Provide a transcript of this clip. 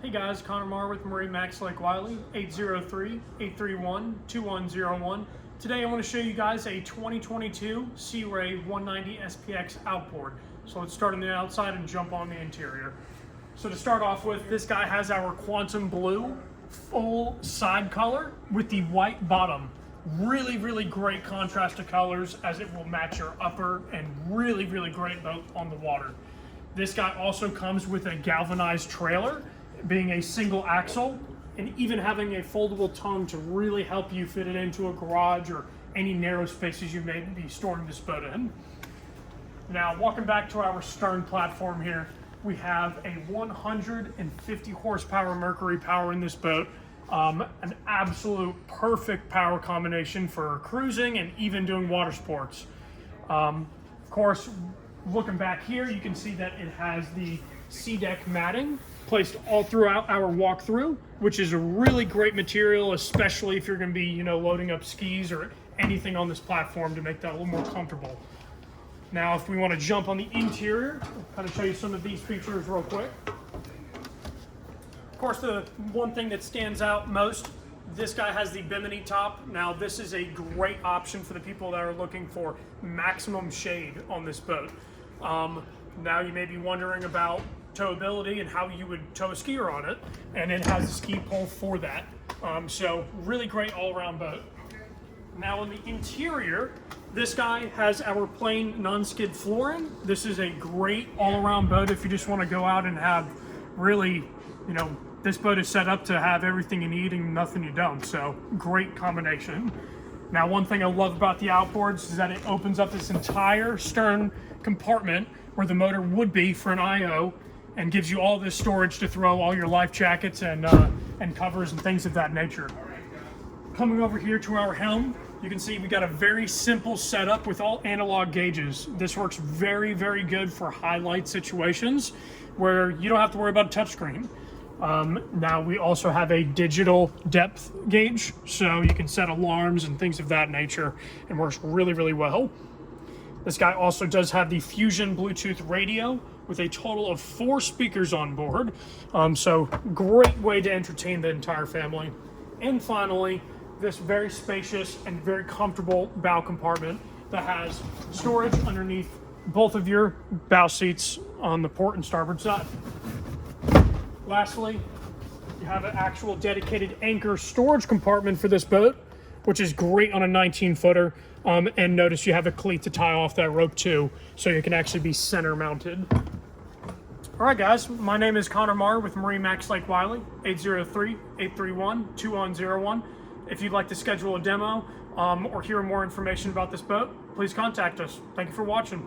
Hey guys, Connor Marr with MarineMax Lake Wylie, 803-831-2101. Today I want to show you guys a 2022 Sea Ray 190 SPX Outboard. So let's start on the outside and jump on the interior. So to start off with, this guy has our quantum blue full side color with the white bottom. Really great contrast to colors as it will match your upper, and really great boat on the water. This guy also comes with a galvanized trailer, being a single axle, and even having a foldable tongue to really help you fit it into a garage or any narrow spaces you may be storing this boat in. Now, walking back to our stern platform here, we have a 150 horsepower Mercury power in this boat. An absolute perfect power combination for cruising and even doing water sports. Of course, looking back here, you can see that it has the sea deck matting placed all throughout our walkthrough, which is a really great material, especially if you're going to be, loading up skis or anything on this platform to make that a little more comfortable. Now, if we want to jump on the interior, I'll kind of show you some of these features real quick. Of course, the one thing that stands out most, this guy has the bimini top. Now, this is a great option for the people that are looking for maximum shade on this boat. Now, you may be wondering about towability and how you would tow a skier on it, and it has a ski pole for that. So really great all-around boat. Now on the interior, this guy has our plain non-skid flooring. This is a great all-around boat if you just want to go out and have really, this boat is set up to have everything you need and nothing you don't. So great combination. Now, one thing I love about the Outboards is that it opens up this entire stern compartment where the motor would be for an IO, and gives you all this storage to throw all your life jackets and covers and things of that nature. Coming over here to our helm, you can see we got a very simple setup with all analog gauges. This works very good for highlight situations where you don't have to worry about a touchscreen. Now we also have a digital depth gauge, so you can set alarms and things of that nature, and works really well. This guy also does have the Fusion Bluetooth radio with a total of 4 speakers on board. So great way to entertain the entire family. And finally, this very spacious and very comfortable bow compartment that has storage underneath both of your bow seats on the port and starboard side. Lastly, you have an actual dedicated anchor storage compartment for this boat, which is great on a 19-footer. And notice you have a cleat to tie off that rope too, so you can actually be center mounted. All right, guys, my name is Connor Marr with MarineMax Lake Wylie, 803-831-2101. If you'd like to schedule a demo or hear more information about this boat, please contact us. Thank you for watching.